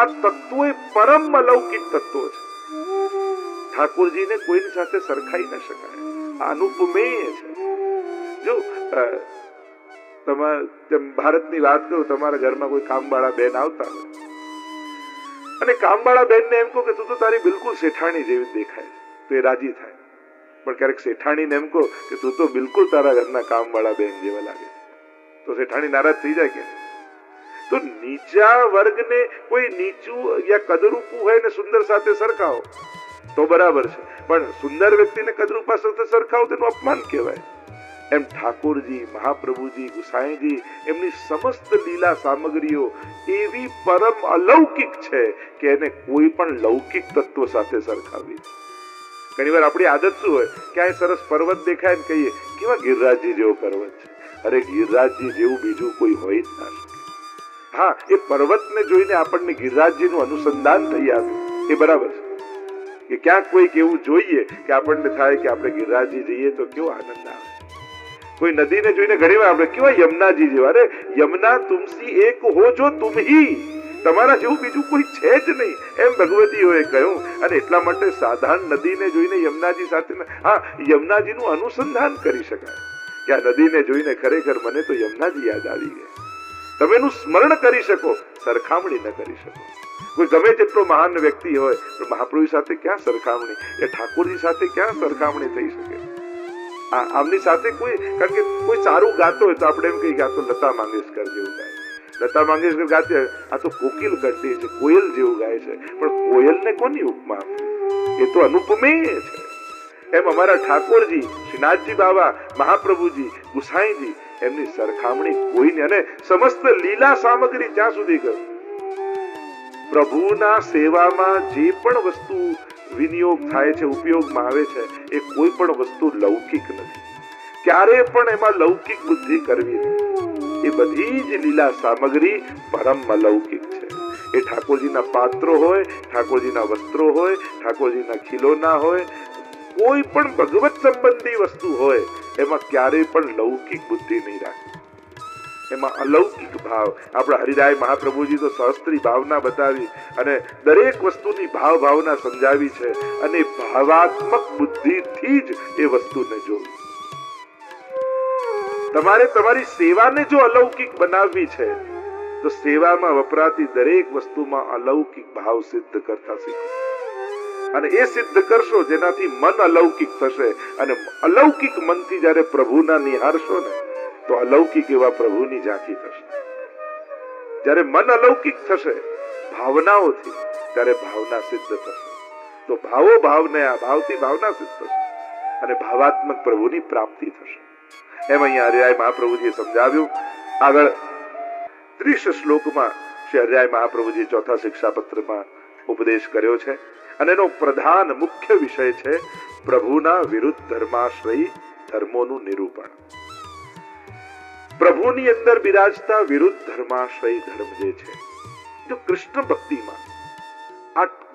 આ તત્વો એ પરમ અલૌકિક તત્વો છે. ઠાકોરજીને કોઈની સાથે સરખાઈ ન શકાય, અનુપમેય છે. જો ભારતની વાત કરું, તમારા ઘરમાં કોઈ કામવાળા બેન આવતા હોય અને કામવાળા બેનને એમ કહો કે તું તો તારી બિલકુલ શેઠાણી જેવી દેખાય, તો એ રાજી થાય. પણ ક્યારેક શેઠાણીને એમ કહો કે તું તો બિલકુલ તારા ઘરના કામવાળા બેન જેવા લાગે, તો શેઠાણી નારાજ થઈ જાય કે? તો નીચા વર્ગને કોઈ નીચું યા કદરૂપું હોય ને સુંદર સાથે સરખાવો તો બરાબર છે, પણ સુંદર વ્યક્તિને કદરૂપા સાથે સરખાવો તેનું અપમાન કહેવાય. એમ ઠાકોરજી, મહાપ્રભુજી, ગુસાઈજી, એમની સમસ્ત લીલા સામગ્રીઓ એવી પરમ અલૌકિક છે કે એને કોઈ પણ લૌકિક તત્વ સાથે સરખાવી. ઘણી વાર આપણી આદત શું હોય, ક્યાંય સરસ પર્વત દેખાય ને કહીએ કેવા ગિરિરાજજી જેવો પર્વત છે. અરે ગિરિરાજજી જેવું બીજું કોઈ હોય જ ના શકે. હા, એ પર્વતને જોઈને આપણને ગિરિરાજજીનું અનુસંધાન થઈ આવ્યું એ બરાબર છે કે ક્યાંક કોઈક એવું જોઈએ કે આપણને થાય કે આપણે ગિરિરાજજી જઈએ તો કેવો આનંદ આવે. કોઈ નદીને જોઈને ઘણી વાર આપણે કેવા યમુનાજી જેવા, અરે યમુના તુમસી એક હો જો તુમ હી, તમારા જેવું બીજું કોઈ છે જ નહીં, એમ ભગવતીઓએ કહ્યું. અને એટલા માટે સાધારણ નદીને જોઈને યમુનાજી સાથે, હા, યમુનાજીનું અનુસંધાન કરી શકાય કે આ નદીને જોઈને ખરેખર મને તો યમુનાજી યાદ આવી ગયા. તમે એનું સ્મરણ કરી શકો, સરખામણી ન કરી શકો. કોઈ ગમે તેટલો મહાન વ્યક્તિ હોય પણ મહાપ્રભુ સાથે ક્યાં સરખામણી, એ ઠાકોરજી સાથે ક્યાં સરખામણી થઈ શકે? આમની સાથે કોઈ, કારણ કે કોઈ સારું ગાતો હોય તો આપણે એમ કહીએ કે આ તો લતા મંગેશકર જેવું ગાય. લતા મંગેશકર ગાતે આ તો કોકિલ કરતી છે, કોયલ જેવું ગાય છે, પણ કોયલને કોની ઉપમા આપી? એ તો અનુપમેય છે. એમ અમારા ઠાકોરજી, શ્રીનાથજી બાબા, મહાપ્રભુજી, ગુસાઈજી, એમની સરખામણી કોઈને. અને સમસ્ત લીલા સામગ્રી જ્યાં સુધી કરું, પ્રભુના સેવામાં જે પણ વસ્તુ વિનિયોગ થાય છે, ઉપયોગમાં આવે છે, એ કોઈ પણ વસ્તુ લૌકિક નથી. ક્યારે પણ એમાં લૌકિક બુદ્ધિ કરવી નહીં. એ બધી જ લીલા સામગ્રી પરમ અલૌકિક છે. એ ઠાકોરજીના પાત્રો હોય, ઠાકોરજીના વસ્ત્રો હોય, ઠાકોરજીના ખીલોના હોય, કોઈ પણ ભગવત સંબંધી વસ્તુ હોય, એમાં ક્યારેય પણ લૌકિક બુદ્ધિ નહીં રાખે. એમાં અલૌકિક ભાવ. આપણા હરિરાય મહાપ્રભુજી તો સહસ્ત્રી ભાવના બતાવી અને દરેક વસ્તુની ભાવના સમજાવી છે. અને ભાવાત્મક બુદ્ધિથી જ એ વસ્તુને જોવી. તમારે તમારી સેવાને જો અલૌકિક બનાવવી છે તો સેવામાં વપરાતી દરેક વસ્તુમાં અલૌકિક ભાવ સિદ્ધ કરતા શીખો. અને એ સિદ્ધ કરશો જેનાથી મન અલૌકિક થશે. અને અલૌકિક મનથી જયારે પ્રભુના નિહારશો ને તો અલૌકિક એવા પ્રભુની ઝાંખી થશે. જયારે મન અલૌકિક થશે ભાવનાઓથી, ત્યારે ભાવના સિદ્ધ થશે. તો ભાવો ભાવને, આ ભાવથી ભાવના સિદ્ધ થશે અને ભાવાત્મક પ્રભુની પ્રાપ્તિ થશે. એમ અહીંયા હરિરાય મહાપ્રભુજીએ સમજાવ્યું. આગળ 30 શ્લોકમાં શ્રી હરિરાય મહાપ્રભુજી ચોથા શિક્ષાપત્રમાં ઉપદેશ કર્યો છે. અને એનો પ્રધાન મુખ્ય વિષય છે પ્રભુના વિરુદ્ધ ધર્માશ્રયી ધર્મોનું નિરૂપણ. પ્રભુની અંદર બિરાજતા વિરુદ્ધ ધર્માશ્રયી ધર્મ જે છે, જો કૃષ્ણ ભક્તિમાં,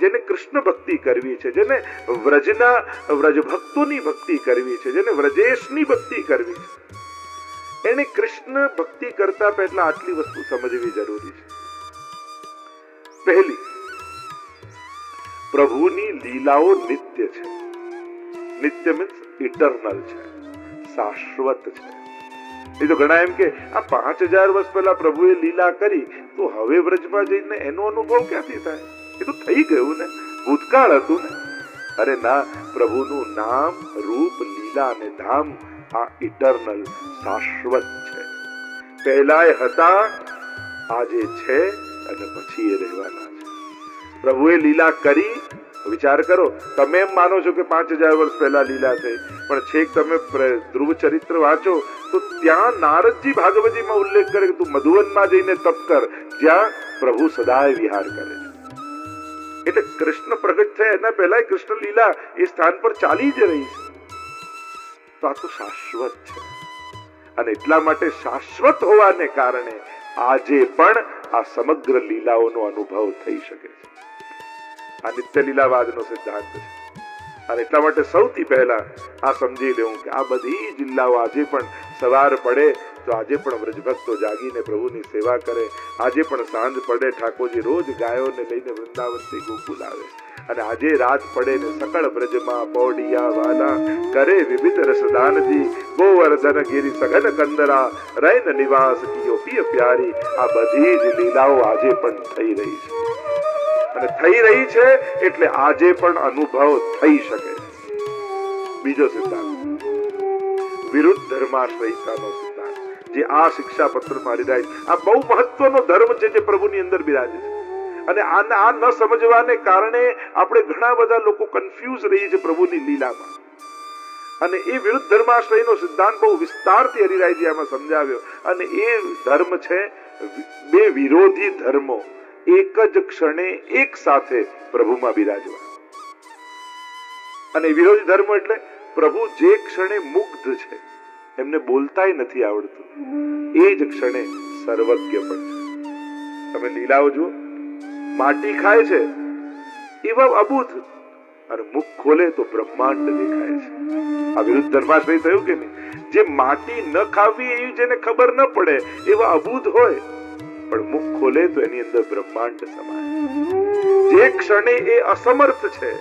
જેને કૃષ્ણ ભક્તિ કરવી છે, જેને વ્રજ ભક્તોની ભક્તિ કરવી છે, જેને વ્રજેશની ભક્તિ કરવી છે, એને કૃષ્ણ ભક્તિ કરતા પહેલા આટલી વસ્તુ સમજવી જરૂરી છે. પહેલી, પ્રભુની લીલાઓ નિત્ય છે. નિત્ય મીન્સ ઇટરનલ છે, શાશ્વત છે. એ તો ઘણા એમ કે આ 5000 વર્ષ પહેલા પ્રભુએ લીલા કરી તો હવે વ્રજમાં જઈને એનો અનુભવ ક્યાંથી થાય? એ તો થઈ ગયું ને, ભૂતકાળ હતું ને. અરે ના, પ્રભુનું નામ, રૂપ, લીલા અને ધામ આ ઇટરનલ, શાશ્વત છે. પહેલાય હતા, આજે છે અને પછી એ રહેવાના છે. પ્રભુએ લીલા કરી, વિચાર કરો, તમે એમ માનો છો કે 5000 વર્ષ પહેલા લીલા થઈ, પણ છેક તમે ધ્રુવ ચરિત્ર વાંચો તો ત્યાં નારદજી ભાગવતીમાં ઉલ્લેખ કરે કે તું મધુવનમાં જઈને તપ કર, જ્યાં પ્રભુ સદાય વિહાર કરે છે. એટલે કૃષ્ણ પ્રગટ થયા એના પહેલા કૃષ્ણ લીલા એ સ્થાન પર ચાલી જ રહી છે. તો આ તો શાશ્વત છે. અને એટલા માટે શાશ્વત હોવાને કારણે આજે પણ આ સમગ્ર લીલાઓનો અનુભવ થઈ શકે છે. આ નિત્ય લીલાવાદનો સિદ્ધાંત છે. અને એટલા માટે સૌથી પહેલા આ સમજી લેવું કે આ બધી જ લીલાઓ આજે પણ સવાર પડે તો આજે પણ વ્રજભક્તો જાગીને પ્રભુની સેવા કરે. આજે પણ સાંજ પડે ઠાકોરજી રોજ ગાયોને લઈને વૃંદાવનથી ગોકુલ આવે, અને આજે રાત પડે ને સકળ બ્રજમાં પૌડિયા વાલા કરે વિવિધ રસદાનજી. ગોવર્ધન ગિરી સઘન કંદરા રૈન નિવાસ કિયો પિય પ્યારી. આ બધી જ લીલાઓ આજે પણ થઈ રહી છે, અને થઈ રહી છે એટલે આજે પણ અનુભવ થઈ શકે. બીજો સિદ્ધાંત વિરુદ્ધ ધર્માશ્રયતાનો સિદ્ધાંત, જે આ શિક્ષાપત્રમાં હરિરાય. આ બહુ મહત્વનો ધર્મ છે જે પ્રભુની અંદર બિરાજે છે, અને આ ન સમજવાને કારણે આપણે ઘણા બધા લોકો કન્ફ્યુઝ રહીએ છીએ પ્રભુની લીલામાં. અને એ વિરુદ્ધ ધર્માશ્રયનો સિદ્ધાંત બહુ વિસ્તારથી હરિરાયજી આમાં સમજાવ્યો. અને એ ધર્મ છે બે વિરોધી ધર્મો એક જ ક્ષણે એક સાથે પ્રભુમાં બિરાજવા. અને વિરોધી ધર્મ એટલે પ્રભુ જે ક્ષણે મુગ્ધ છે, એમને બોલતાય નથી આવડતું, એ જ ક્ષણે સર્વજ્ઞ પણ છે. તમે લીલાઓ જુઓ, માટી ખાય છે એવા અબૂધ, અને મુખ ખોલે તો બ્રહ્માંડ દેખાય છે. આ વિરુદ્ધ ધર્માશ્રય થયું કે નહીં? જે માટી ન ખાવી એવી જેને ખબર ન પડે એવા અબૂધ હોય, પણ મુખ ખોલે તો એની અંદર બ્રહ્માંડ સમાય. જે ક્ષણે એ અસમર્થ છે,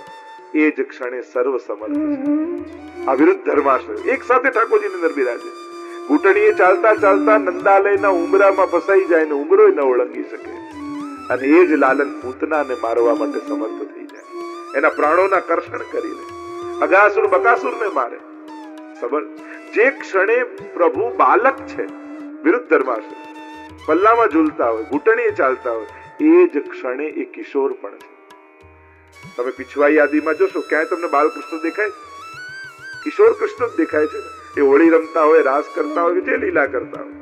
એ જ ક્ષણે સર્વ સમર્થ છે. આ વિરુદ્ધ ધર્માશ્રય એક સાથે ઠાકોરજીની અંદર બિરાજે. ઘૂંટણીએ ચાલતા ચાલતા નંદાલયના ઉંબરામાં ફસાઈ જાય ને ઉંબરોય ન ઓળંગી શકે, અને એ જ લાલન પૂતનાને મારવા માટે સમર્થ થઈ જાય, એના પ્રાણોના કર્ષણ કરી લે, અગાસુર બકાસુરને મારે. ખબર? જે ક્ષણે પ્રભુ બાલક છે, વિરુદ્ધ ધર્માશ્રય, પલ્લામાં ઝૂલતા હોય, ઘૂંટણીએ ચાલતા હોય, એ જ ક્ષણે એ કિશોર પણ છે. તમે પીછવાઈ યાદીમાં જોશો, ક્યાંય તમને બાલકૃષ્ણ દેખાય? કિશોર કૃષ્ણ જ દેખાય છે. એ હોળી રમતા હોય, રાસ કરતા હોય, જે લીલા કરતા હોય.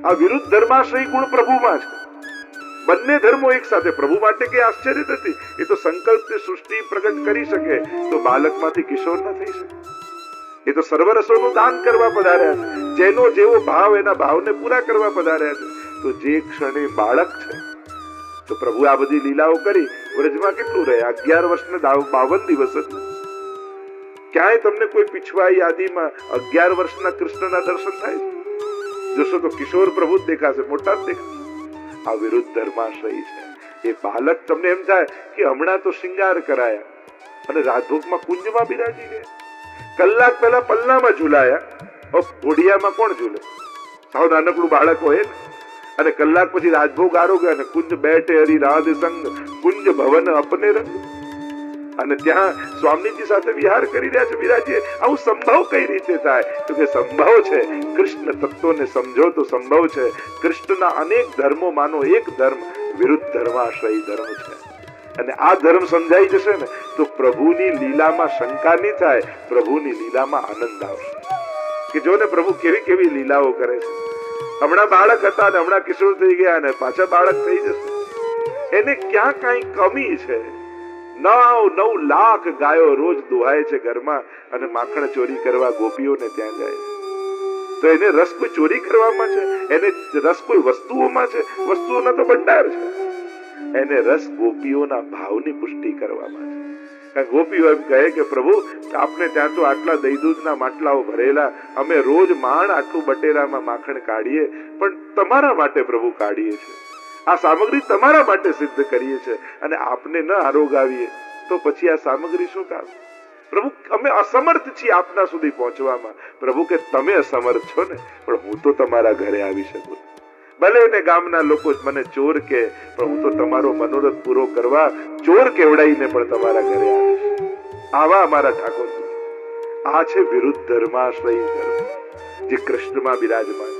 આ વિરુદ્ધ ધર્માશ્રય ગુણ પ્રભુમાં છે. બંને ધર્મો એક સાથે. પ્રભુ માટે કઈ આશ્ચર્ય નથી. એ તો સંકલ્પની સૃષ્ટિ પ્રગટ કરી શકે તો બાલકમાંથી કિશોર ન થઈ શકે. એ તો સર્વરસોનું દાન કરવા પધાર્યા છે. જેનો જેવો ભાવ એના ભાવને પૂરા કરવા પધાર્યા છે. તો જે ક્ષણે બાળક છે, તો પ્રભુ આ બધી લીલાઓ કરી વ્રજમાં કેટલું રહે? 11 વર્ષને 52 દિવસ જ. ક્યાંય તમને કોઈ પીછવાઈ યાદીમાં 11 વર્ષના કૃષ્ણના દર્શન થાય છે? જોશો તો કિશોર પ્રભુ જ દેખાશે, મોટા જ દેખાશે. આ વિરુદ્ધ ધર્માશ્રય છે. એ બાલક તમને એમ થાય કે હમણાં તો શિંગાર કરાયા અને રાજભોગમાં કુંજમાં બિરાજી ગયા. કલાક પહેલા પલ્લામાં ઝુલાયા, ઘોડિયામાં કોણ ઝૂલે? સાવ નાનકડું બાળક હોય ને, અને કલાક પછી રાજભોગ આરોગ્ય અને કુંજ બેઠે હરી રાધ સંગ કુંજ ભવન અપને રંગ. અને ત્યાં સ્વામીજી સાથે વિહાર કરી રહ્યા છે બિરાજી. આવું સંભવ કઈ રીતે થાય? તો કે સંભવ છે, કૃષ્ણ તત્વને સમજો તો સંભવ છે. કૃષ્ણના અનેક ધર્મોમાંનો એક ધર્મ વિરુદ્ધ ધર્માશ્રય ધર્મ છે. અને આ ધર્મ સમજાઈ જશે ને તો પ્રભુની લીલામાં શંકા નહીં થાય, પ્રભુની લીલામાં આનંદ આવશે. કે જો ને પ્રભુ કેવી કેવી લીલાઓ કરે છે. હમણાં બાળક હતા અને હમણાં કિશોર થઈ ગયા અને પાછા બાળક થઈ જશે. એને ક્યાં કઈ કમી છે? 9 લાખ ગાયો રોજ દોહાય છે ઘરમાં, અને માખણ ચોરી કરવા ગોપીઓને ત્યાં જાય છે. તો એને રસ કોઈ ચોરી કરવામાં છે? એને રસ કોઈ વસ્તુઓમાં છે? વસ્તુઓના તો ભંડાર છે. એને રસ ગોપીઓના ભાવની પુષ્ટિ કરવામાં છે. ગોપીઓ એમ કહે કે પ્રભુ, આપને ત્યાં તો આટલા દહીં દૂધના માટલાઓ ભરેલા, અમે રોજ માણ આટલું બટેરામાં માખણ કાઢીએ, પણ તમારા માટે પ્રભુ કાઢીએ છીએ. આ સામગ્રી તમારા માટે સિદ્ધ કરીએ છીએ, અને આપને ન આરોગાવીએ તો પછી આ સામગ્રી શું કામ? પ્રભુ, અમે અસમર્થ છીએ આપના સુધી પહોંચવામાં. પ્રભુ કે તમે અસમર્થ છો ને, પણ હું તો તમારા ઘરે આવી શકું. ભલે ને ગામના લોકો મને ચોર કે, પણ હું તો તમારો મનોરથ પૂરો કરવા ચોર કેવડાઈને પણ તમારા ઘરે આવીશ. આવા અમારા ઠાકોરજી. આ છે વિરુદ્ધ ધર્માશ્રય ધર્મ, જે કૃષ્ણમાં બિરાજમાન છે.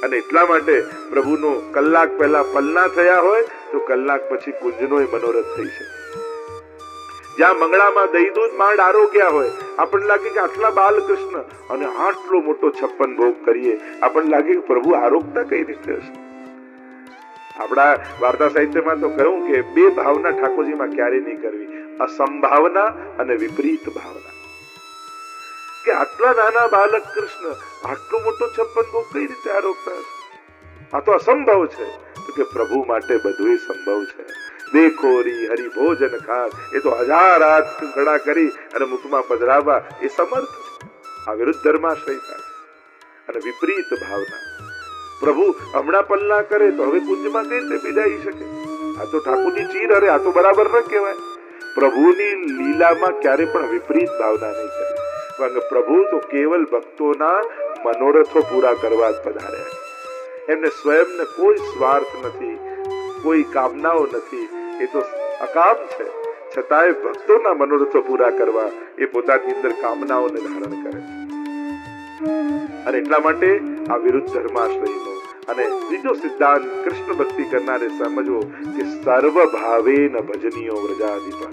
અને એટલા માટે પ્રભુનો કલાક પહેલા પલના થયા હોય તો કલાક પછી કુંજનોય મનોરથ થઈ શકે. જ્યાં મંગળામાં દહીં દૂધ માંડ આરોગ્યા હોય, આપણને લાગે કે આટલા બાલકૃષ્ણ અને આટલો મોટો 56 ભોગ કરીએ, આપણને લાગે કે પ્રભુ આરોગતા કઈ રીતે હશે? આપણા વાર્તા સાહિત્યમાં તો કહ્યું કે 2 ભાવના ઠાકોરજીમાં ક્યારે નહીં કરવી, અસંભાવના અને વિપરીત ભાવના. કે આટલા નાના બાલક કૃષ્ણ આટલો મોટો 56 ભોગ કઈ રીતે આરોગતા હશે? આ તો અસંભવ છે. તો કે પ્રભુ માટે બધું સંભવ છે. દેખો રી હરિ ભોજન ખાસ, એ તો 1000 હાથ ખડા કરી અને મુખમાં પધરાવવા એ સમર્થ છે. આ વિરુદ્ધ ધર્માશ્રય અને વિપરીત ભાવના. પ્રભુ હમણાં પલ્લા કરે તો હવે કુંજમાં કઈ રીતે બિદાઈ શકે? આ તો ઠાકોરની ચીર, અરે આ તો બરાબર ન કહેવાય. પ્રભુની લીલામાં ક્યારે પણ વિપરીત ભાવના નહીં કરવી, કારણ કે પ્રભુ તો કેવલ ભક્તોના મનોરથો પૂરા કરવા જ પધાર્યા. એમને સ્વયંને કોઈ સ્વાર્થ નથી, કોઈ કામનાઓ નથી. એ તો અકામ છે, છતાંય ભક્તોના મનોરથો પૂરા કરવા એ પોતાની અંદર કામનાઓને ધારણ કરે છે. અને એટલા માટે આ વિરુદ્ધ ધર્માશ્રયનો અને ત્રીજો સિદ્ધાંત કૃષ્ણ ભક્તિ કરનારે સમજવો કે સર્વ ભાવેન ભજનીયો વ્રજાધિપઃ.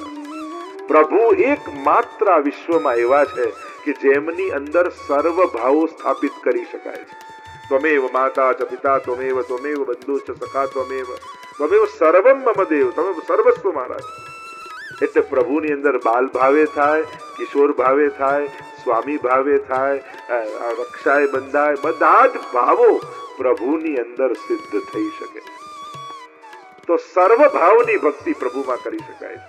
પ્રભુ એકમાત્ર આ વિશ્વમાં એવા છે કે જેમની અંદર સર્વ ભાવો સ્થાપિત કરી શકાય છે. ત્વમેવ માતા ચ પિતા ત્વમેવ ત્વમેવ બંધુ ચ સખા ત્વમેવ ત્વમેવ સર્વમ મમ દેવ, તમે સર્વસ્વ મારા છો. એટલે પ્રભુની અંદર બાલ ભાવે થાય, કિશોર ભાવે થાય, સ્વામી ભાવે થાય, રક્ષાએ બંધાય, બધા જ ભાવો પ્રભુની અંદર સિદ્ધ થઈ શકે. તો સર્વ ભાવની ભક્તિ પ્રભુમાં કરી શકાય.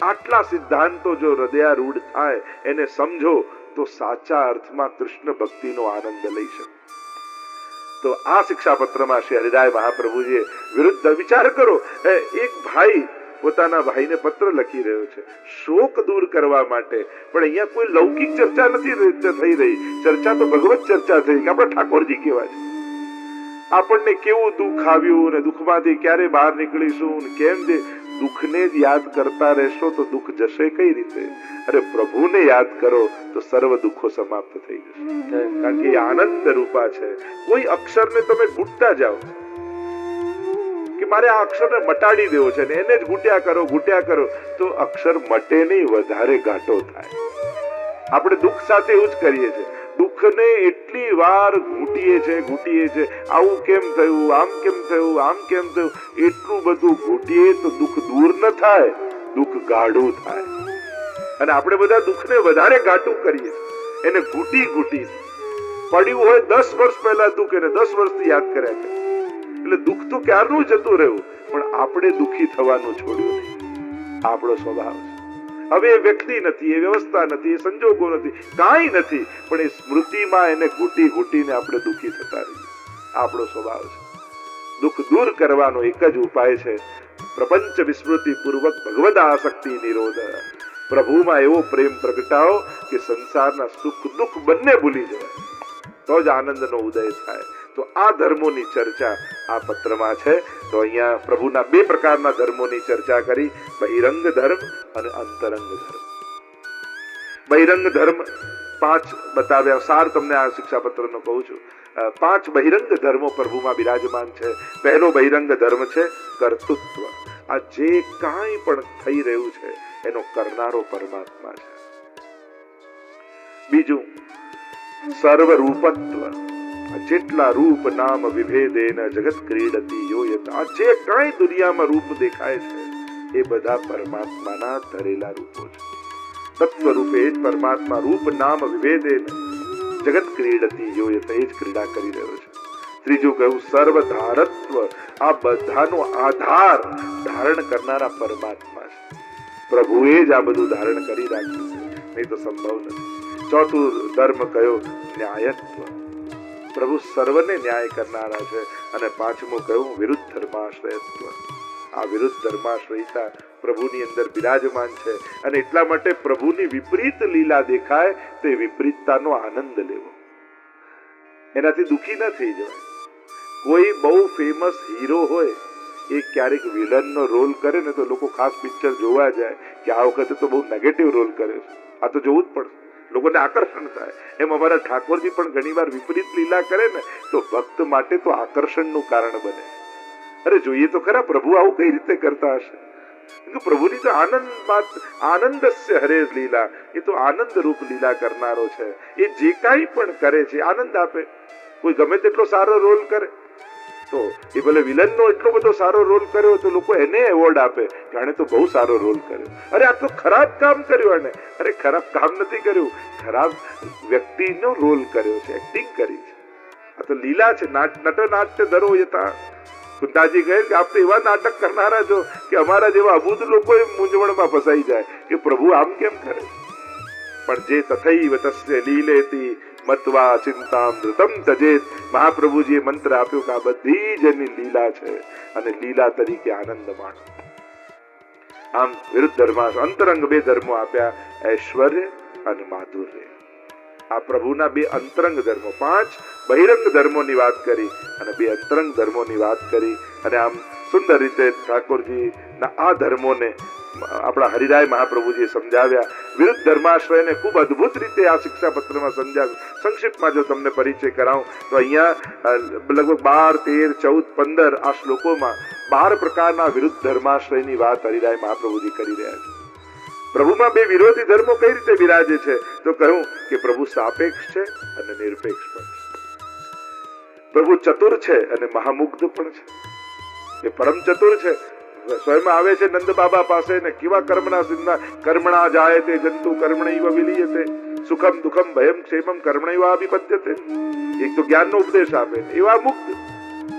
આટલા સિદ્ધાંતો જો હૃદયારૂઢ થાય, એને સમજો તો સાચા અર્થમાં કૃષ્ણ ભક્તિનો આનંદ લઈ શકો. તો આ શિક્ષાપત્રમાં શ્રી હરિરાય મહાપ્રભુજીએ વિરુદ્ધ વિચાર કરો. એક ભાઈ પોતાના ભાઈને પત્ર લખી રહ્યો છે શોક દૂર કરવા માટે, પણ અહીંયા કોઈ લૌકિક ચર્ચા નથી થઈ રહી. ચર્ચા તો ભગવત ચર્ચા થઈ કે આપણે ઠાકોરજી કેવા છે, આપણને કેવું દુઃખ આવ્યું ને દુઃખમાંથી ક્યારે બહાર નીકળીશું, કેમ જે દુઃખને જ યાદ કરતા રહેશો તો દુઃખ જશે કઈ રીતે? અરે પ્રભુને યાદ કરો તો સર્વ દુઃખો સમાપ્ત થઈ જશે, કારણ કે એ આનંદ રૂપા છે. કોઈ અક્ષરને તમે ઘૂંટતા જાઓ કે મારે આ અક્ષરને મટાડી દેવો છે ને એને જ ઘૂંટ્યા કરો તો અક્ષર મટે નહીં, વધારે ઘાટો થાય. આપણે દુઃખ સાથે એવું જ કરીએ છીએ. દુઃખને એટલી વાર ઘૂંટીએ છે, આવું કેમ થયું, આમ કેમ થયું, આમ કેમ થયું, એટલું બધું ઘૂંટીએ તો દુઃખ દૂર ન થાય, દુઃખ ગાઢું થાય. અને આપણે બધા દુઃખને વધારે ઘાટું કરીએ, એને ઘૂંટી પડ્યું હોય 10 વર્ષ પહેલા દુઃખ એને 10 વર્ષથી યાદ કર્યા કરે. એટલે દુઃખ તો ક્યારનું જતું રહ્યું, પણ આપણે દુઃખી થવાનું છોડ્યું નહીં. આપણો સ્વભાવ છે. હવે એ વ્યક્તિ નથી, એ વ્યવસ્થા નથી, એ સંજોગો નથી, કાંઈ નથી, પણ એ સ્મૃતિમાં એને ઘૂંટીને આપણે દુઃખી થતા રહીએ. આપણો સ્વભાવ છે. દુઃખ દૂર કરવાનો એક જ ઉપાય છે પ્રપંચ વિસ્મૃતિ પૂર્વક ભગવદ આસક્તિ નિરોધ. પ્રભુમાં એવો પ્રેમ પ્રગટાવો કે સંસારના સુખ દુઃખ બંને ભૂલી જવાય, તો જ આનંદનો ઉદય થાય. તો આ ધર્મોની ચર્ચા આ પત્રમાં છે. તો અહીંયા પ્રભુના 2 પ્રકારના ધર્મોની ચર્ચા કરી, બહિરંગ ધર્મ અને અંતરંગ ધર્મ. બહિરંગ ધર્મ 5 બતાવ્યા. સાર તમને આ શિક્ષાપત્રનો કહું છું. 5 બહિરંગ ધર્મો પ્રભુમાં બિરાજમાન છે. પહેલો બહિરંગ ધર્મ છે કર્તૃત્વ. આ જે કાંઈ પણ થઈ રહ્યું છે એનો કરનારો પરમાત્મા છે. બીજું સર્વરૂપત્વ. જેટલા રૂપ નામ વિભેદેન જગત ક્રીડતી યોયત. આ જે કાંઈ દુનિયામાં રૂપ દેખાય છે એ બધા પરમાત્માના ધરેલા રૂપો છે. તત્વ રૂપે જ પરમાત્મા રૂપ નામ વિભેદેન જગત ક્રીડતી યોયત, એ જ ક્રીડા કરી રહ્યો છે. ત્રીજું કહ્યું સર્વધારત્વ. આ બધાનો આધાર ધારણ કરનારા પરમાત્મા છે. પ્રભુએ જ આ બધું ધારણ કરી રાખ્યું છે, નહીં તો સંભવ નથી. ચોથું ધર્મ કયો ન્યાયત્વ. પ્રભુ સર્વને ન્યાય કરનારા છે. અને પાંચમું કહ્યું વિરુદ્ધ ધર્માશ્રયત્વ. આ વિરુદ્ધ ધર્માશ્રયતા પ્રભુની અંદર બિરાજમાન છે. અને એટલા માટે પ્રભુની વિપરીત લીલા દેખાય તે વિપરીતતાનો આનંદ લેવો, એનાથી દુઃખી ન થઈ જવાય. કોઈ બહુ ફેમસ હીરો હોય, એ ક્યારેક વિલનનો રોલ કરે ને તો લોકો ખાસ પિક્ચર જોવા જાય કે આ વખતે તો બહુ નેગેટિવ રોલ કર્યો છે, આ તો જોવું જ પડશે, લોકોને આકર્ષણ થાય. એમ અમારા ઠાકોરજી પણ ઘણીવાર વિપરીત લીલા કરે ને તો ભક્ત માટે તો આકર્ષણનું કારણ બને. અરે જોઈએ તો ખરા પ્રભુ આવું કઈ રીતે કરતા હશે. પ્રભુની તો આનંદસ્ય હરે લીલા, એ તો આનંદ રૂપ લીલા કરનારો છે. એ જે કાંઈ પણ કરે છે આનંદ આપે. કોઈ ગમે તેટલો સારો રોલ કરે તો એ ભલે વિલનનો એટલો બધો સારો રોલ કર્યો તો લોકો એને એવોર્ડ આપે કે આણે તો બહુ સારો રોલ કર્યો. અરે આ તો ખરાબ કામ કર્યું આને. અરે ખરાબ કામ નથી કર્યું, ખરાબ વ્યક્તિનો રોલ કર્યો છે, એક્ટિંગ કરી છે. આ તો લીલા છે. નટ નાટ્ય ધરો યથા. કુંતાજી કહે કે આપ તો એવા નાટક કરનારા છો કે અમારા જેવા અબુધ લોકો મૂંઝવણમાં ફસાઈ જાય કે પ્રભુ આમ કેમ કરે. પણ જે તથૈવ તસ્ય લીલેતી મત્વા ચિંતામૃતમ તજેત. મહાપ્રભુજીએ મંત્ર આપ્યો કે આ બધી જ એની લીલા છે અને લીલા તરીકે આનંદ માણો. આમ વિરુદ્ધ ધર્મ, અંતરંગ બે ધર્મો આપ્યા, ઐશ્વર્ય અને માધુર્ય. આ પ્રભુના બે અંતરંગ ધર્મો, 5 બહિરંગ ધર્મોની વાત કરી અને બે અંતરંગ ધર્મોની વાત કરી. અને આમ સુંદર રીતે ઠાકોરજીના આ ધર્મોને આપણા હરિરાય મહાપ્રભુજીએ સમજાવ્યા. વિરુદ્ધ ધર્માશ્રયને ખૂબ અદ્ભુત રીતે આ શિક્ષાપત્રમાં સમજાવ્યું. સંક્ષિપ્તમાં જો તમને પરિચય કરાવું તો અહીંયા લગભગ 12, 13, 14, 15 આ શ્લોકોમાં 12 પ્રકારના વિરુદ્ધ ધર્માશ્રયની વાત હરિરાય મહાપ્રભુજી કરી રહ્યા છે. પ્રભુમાં બે વિરોધી ધર્મો કઈ રીતે બિરાજે છે તો કહ્યું કે પ્રભુ સાપેક્ષ છે અને નિરપેક્ષ પણ છે. પ્રભુ ચતુર છે અને મહામુગ્ધ પણ છે. એ પરમ ચતુર છે. સ્વયં આવે છે નંદ બાબા પાસે ને કેવા કર્મના સિંધા કર્મણા જાય તે જંતુ કર્મણૈવ વિલીયતે સુખમ દુઃખમ ભયમ ક્ષેમમ કર્મણૈવ અભિપદ્યતે. એક તો જ્ઞાનનો ઉપદેશ આપે, એવા મુક્ત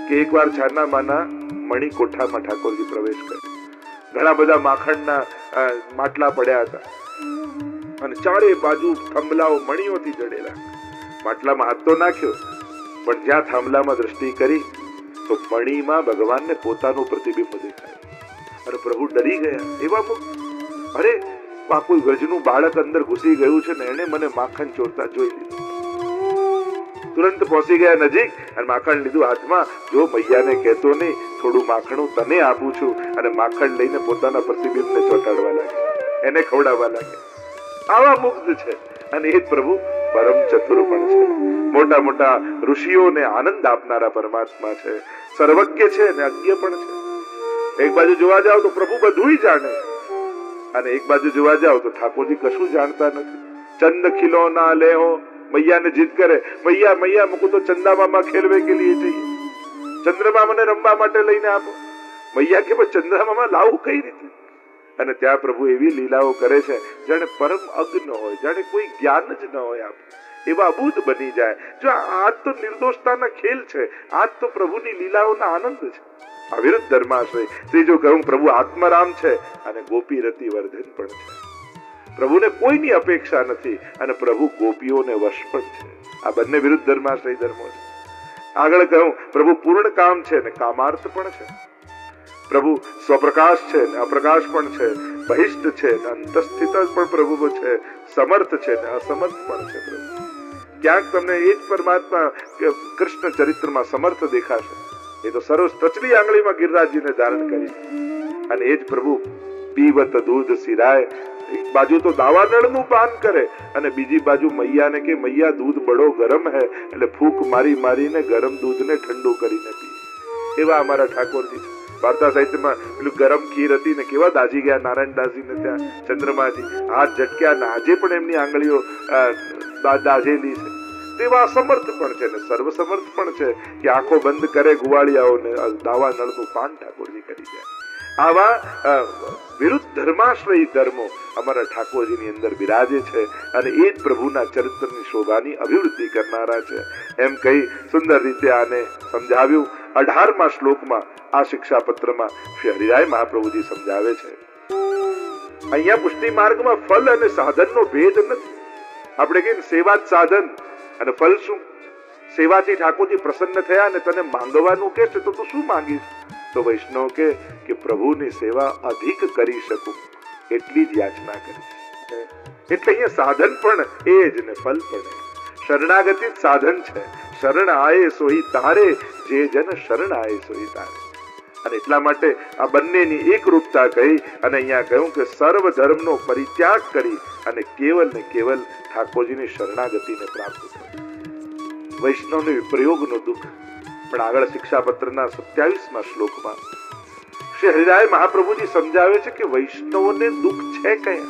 કે એકવાર છાનામાના મણિ કોઠામાં ઠાકોરજી પ્રવેશ કરે. ઘણા બધા માખણના માટલા પડ્યા હતા અને ચારે બાજુ થાંભલાઓ મણીઓથી જડેલા. માટલામાં હાથ તો નાખ્યો, પણ જ્યાં થાંભલામાં દ્રષ્ટિ કરી તો મણીમાં ભગવાનને પોતાનું પ્રતિબિંબ દેખાય. અને પ્રભુ ડરી ગયા, એવા મુક્ત. અરે આ કોઈ ગજનું બાળક અંદર ઘૂસી ગયું છે ને એને મને માખણ ચોરતા જોઈ લીધું. તુરંત પહોંચી ગયા નજીક અને માખણ લીધું હાથમાં. જો મૈયાને કહેતો નહીં, થોડું માખણું તને આપું છું. અને માખણ લઈને પોતાના પ્રતિબિંબને ચોંટાડવા લાગે, એને ખવડાવવા લાગે. આવા મુક્ત છે. અને એ જ પ્રભુ પરમ ચતુર પણ છે. મોટા મોટા ઋષિઓને આનંદ આપનારા પરમાત્મા છે. સર્વજ્ઞ છે અને અજ્ઞ પણ છે. એક બાજુ જોવા જાવ તો પ્રભુ બધું જાણે અને એક બાજુ જોવા જાવ તો ઠાકોરજી કશું જાણતા નથી. ચંદ ખિલોના લે હો, મૈયા ને જીદ કરે, મૈયા મૈયા મુકુ તો ચંદા મામા ખેલવે કે લીએ જઈએ, ચંદ્રમા મને રમવા માટે લઈને આપો. મૈયા કે ચંદ્રા મામા લાવું કઈ રીતે? અને ત્યાં પ્રભુ એવી લીલાઓ કરે છે જાણે પરમ અજ્ઞ હોય, જાણે કોઈ જ્ઞાન જ ન હોય. આપ એવા અબૂધ બની જાય. જો આજ તો નિર્દોષતાના ખેલ છે, આજ તો પ્રભુની લીલાઓના આનંદ છે. આ વિરુદ્ધ ધર્માશ્રય. ત્રીજું કહું, પ્રભુ આત્મરામ છે અને ગોપી રતિ વર્ધન પણ છે. પ્રભુને કોઈની અપેક્ષા નથી અને પ્રભુ ગોપીઓને વશ પણ છે. આ બંને વિરુદ્ધ ધર્માશ્રય ધર્મો છે. આગળ કહું, પ્રભુ પૂર્ણ કામ છે ને કામાર્થ પણ છે. પ્રભુ સ્વપ્રકાશ છે ને અપ્રકાશ પણ છે, બહિષ્ઠ છે ને અંતસ્થિત પણ પ્રભુ છે, સમર્થ છે ને અસમર્થ પણ છે. પ્રભુ ક્યાંક તમને એ જ પરમાત્મા કૃષ્ણ ચરિત્રમાં સમર્થ દેખાશે. એ તો સર્વ ટચલી આંગળીમાં ગિરિરાજજીને ધારણ કરી. અને એ જ પ્રભુ પીવત દૂધ સિરાય. એક બાજુ તો દાવાનળનું પાન કરે અને બીજી બાજુ મૈયાને કે મૈયા દૂધ બડો ગરમ હે, એટલે ફૂંક મારી મારીને ગરમ દૂધને ઠંડુ કરીને પીએ. એવા અમારા ઠાકોરજી છે. વાર્તા સાહિત્યમાં પેલું ગરમ ખીર હતી ને કેવા દાજી ગયા નારાયણદાસજીને ત્યાં ચંદ્રમાજી. હાથ ઝટક્યા ને આજે પણ એમની આંગળીઓ દાઝેલી છે. તેવા સમર્થ પણ છે ને સર્વસમર્થ પણ છે કે આંખો બંધ કરે ગુવાળિયાઓને દાવા નળનું પાન ઠાકોરજી કરી જાય. આવા વિરુદ્ધ ધર્માશ્રયી ધર્મો અમારા ઠાકોરજીની અંદર બિરાજે છે અને એ જ પ્રભુના ચરિત્રની શોભાની અભિવૃદ્ધિ કરનારા છે. એમ કહી સુંદર રીતે આને સમજાવ્યું. 18મા શ્લોકમાં આ શિક્ષાપત્રમાં શ્રી હરિરાય મહાપ્રભુજી સમજાવે છે. અહીંયા પુષ્ટિ માર્ગમાં ફલ અને સાધનનો ભેદ નથી. આપણે કહીએ સેવા જ સાધન અને ફલ શું? સેવાથી ઠાકોરજી પ્રસન્ન થયા અને તને માંગવાનું કે છે તો તું શું માંગીશ? તો વૈષ્ણવ કે પ્રભુની સેવા અધિક કરી શકું એટલી જ યાચના કરી. એટલે અહીંયા સાધન પણ એ જ ને ફલ પણ. શરણાગતિ જ સાધન છે. શરણ આયે સોઈ તારે, જે જન શરણ આયે સોઈ તારે. અને એટલા માટે આ બંનેની એકરૂપતા કહી અને અહીંયા કહ્યું કે સર્વ ધર્મનો પરિત્યાગ કરી અને કેવલ ને કેવલ ઠાકોરજીની શરણાગતિને પ્રાપ્ત થયું. વૈષ્ણવને વિપ્રયોગનું દુઃખ. પણ આગળ શિક્ષાપત્રના 27મા શ્લોકમાં શ્રી હરિરાય મહાપ્રભુજી સમજાવે છે કે વૈષ્ણવોને દુઃખ છે કયા?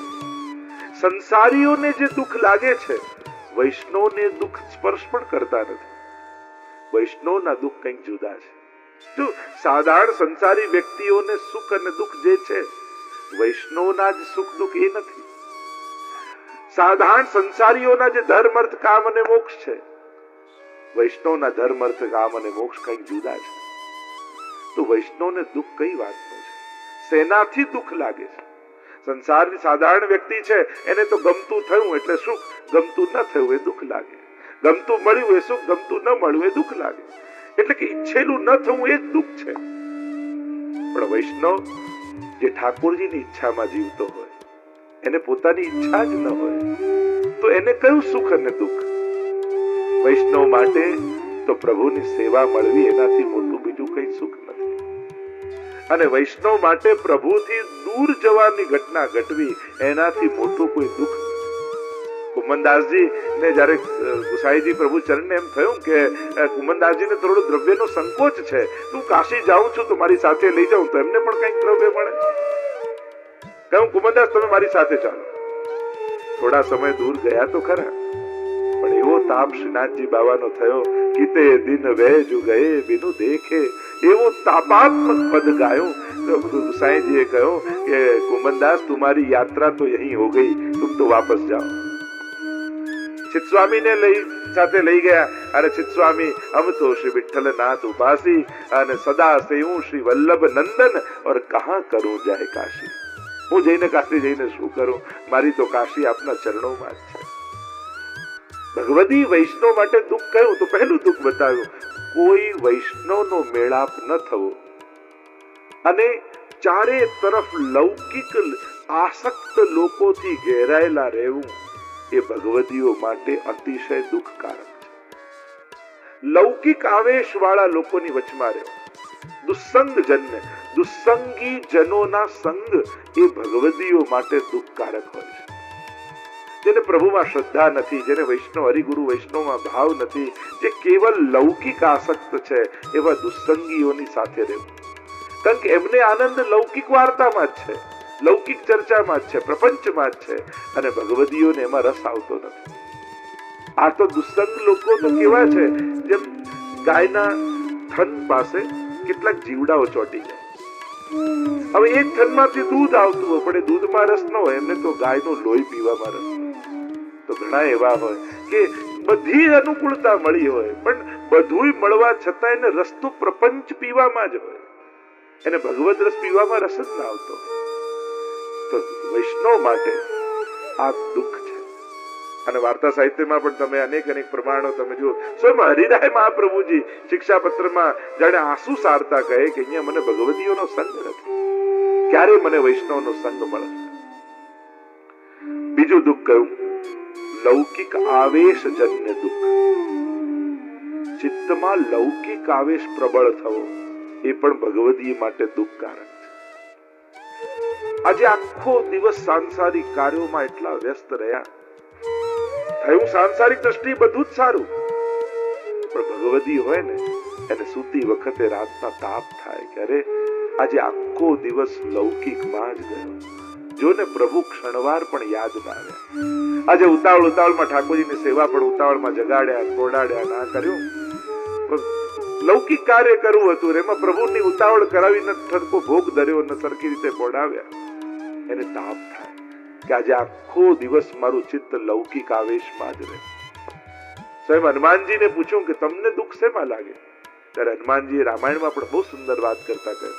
સંસારીઓને જે દુઃખ લાગે છે વૈષ્ણવને દુઃખ સ્પર્શ પણ કરતા નથી. વૈષ્ણવના દુઃખ કંઈક જુદા છે. જો સાધારણ સંસારી વ્યક્તિઓને સુખ અને દુઃખ જે છે, વૈષ્ણવના જ સુખ દુઃખ એ નથી. સાધારણ સંસારીઓના જે ધર્મ અર્થ કામ અને મોક્ષ છે, વૈષ્ણવના ધર્મ અર્થ કામ અને મોક્ષ કંઈક જુદા છે. તો વૈષ્ણવને દુઃખ કઈ વાતનું છે? શેનાથી દુઃખ લાગે છે? સંસારની સાધારણ વ્યક્તિ છે એને તો ગમતું થયું એટલે સુખ, ગમતું ન થયું એ દુઃખ લાગે. ગમતું મળ્યું એ સુખ, ગમતું ન મળ્યું એ દુઃખ લાગે. એટલે કે ઈચ્છેલું ન થવું એ જ દુઃખ છે. પણ વૈષ્ણવ જે ઠાકોરજીની ઈચ્છામાં જીવતો હોય, એને પોતાની ઈચ્છા જ ન હોય, તો એને કયું સુખ અને દુઃખ? વૈષ્ણવ માટે તો પ્રભુની સેવા મળવી એનાથી મોટું બીજું કઈ સુખ નથી. અને વૈષ્ણવ માટે પ્રભુથી દૂર જવાની ઘટના ઘટવી એનાથી મોટું કોઈ દુઃખ નથી. કુમનદાસજી ને જયારે ગુસાઈજી પ્રભુ ચરણને એમ થયું કે કુમનદાસજીને થોડો દ્રવ્યનો સંકોચ છે, તું કાશી જાઉં છું તો મારી સાથે લઈ જાઉં તો એમને પણ કંઈક દ્રવ્ય મળે. કહ્યું કુમનદાસ તમે મારી સાથે ચાલો. થોડા સમય દૂર ગયા તો ખરા, પણ એવો તાપ શ્રીનાથજી બાવાનો થયો, કીતે દિન વેજુ ગયે બિનુ દેખે, એવો તાપાત્મક પદ ગાયો. તો ગુસાઈજીએ કહ્યું કે કુમનદાસ तुम्हारी यात्रा तो यही हो गई, तुम तो वापस जाओ. चित्स्वामी ने સાથે લઈ ગયા. અરે ચિત્સ્વામી, હમ તો શ્રી વિઠ્ઠલ નાથ ઉપાસી અને સદા સેવું શ્રી વલ્લભ નંદન और कहां करूं जाए काशी. હું જઈને કાશી જઈને શું કરું? મારી તો કાશી આપના ચરણોમાં જ છે. ભગવદી વૈષ્ણવ માટે દુઃખ કયું તો પહેલું દુઃખ બતાવ્યું, કોઈ વૈષ્ણવનો મેળાપ ન થવો અને ચારે તરફ લૌકિક આસક્ત લોકોથી ઘેરાયેલા રહેવું એ ભગવદીઓ માટે અતિશય દુઃખકારક છે. લૌકિક આવેશ વાળા લોકોની વચમાં રહેવું, દુસ્સંગ જન્ય, દુસ્સંગી જનોના સંગ એ ભગવદીઓ માટે દુઃખકારક હોય છે. જેને પ્રભુમાં શ્રદ્ધા નથી, જેને વૈષ્ણવ હરિગુરુ વૈષ્ણવમાં ભાવ નથી, જે કેવલ લૌકિક આસક્ત છે, એવા દુસ્સંગીઓની સાથે રહેવું. કારણ કે એમને આનંદ લૌકિક વાર્તામાં જ છે, લૌકિક ચર્ચામાં જ છે, પ્રપંચમાં જ છે, અને ભગવદીઓને એમાં રસ આવતો નથી. આ તો દુસ્સંગ લોકો તો કેવા છે, જેમ ગાયના થન પાસે કેટલાક જીવડાઓ ચોટી જાય. હવે એક થનમાંથી દૂધ આવતું હોય, પણ એ દૂધમાં રસ ન હોય, એમને તો ગાયનું લોહી પીવામાં રસ. તો ઘણા એવા હોય કે બધી અનુકૂળતા મળી હોય, પણ બધુંય મળવા છતાં એને રસ તો પ્રપંચ પીવામાં જ હોય, એને ભગવદ રસ પીવામાં રસ જ ના આવતો. તો વૈષ્ણવ માટે આ દુઃખ છે. અને વાર્તા સાહિત્યમાં પણ તમે અનેક પ્રમાણો તમે જુઓ. સ્વયં હરિરાય મહાપ્રભુજી શિક્ષાપત્રમાં જાણે આંસુ સારતા કહે કે અહીંયા મને ભગવદીઓનો સંગ નથી, ક્યારે મને વૈષ્ણવનો સંગ મળે. બીજું દુઃખ કયું? લૌકિક આવેશજન્ય દુઃખ. ચિત્તમાં લૌકિક આવેશ પ્રબળ થવો એ પણ ભગવદી માટે દુઃખકારક છે. આજે આખો દિવસ સાંસારિક કાર્યોમાં એટલા વ્યસ્ત રહ્યા, થયું સાંસારિક દ્રષ્ટિ બધું જ સારું, પણ ભગવદી હોય ને એને સૂતી વખતે રાતના તાપ થાય કે અરે આજે આખો દિવસ લૌકિકમાં જ ગયો. જો ને પ્રભુ ક્ષણવાર પણ યાદ ના આવ્યા. આજે ઉતાવળમાં ઠાકોરજીની સેવા પણ ઉતાવળમાં જગાડ્યા, પોડાડ્યા, ના કર્યું. લૌકિક કાર્ય કરવું હતું, એમાં પ્રભુની ઉતાવળ કરાવીને ઠરકો ભોગ ધર્યો અને સરખી રીતે પોડાવ્યા. એને તાપ થાય કે આજે આખો દિવસ મારું ચિત્ત લૌકિક આવેશમાં જ રહે. સ્વયં હનુમાનજીને પૂછ્યું કે તમને દુઃખ શેમાં લાગે? ત્યારે હનુમાનજી રામાયણમાં પણ બહુ સુંદર વાત કરતા કહ્યું,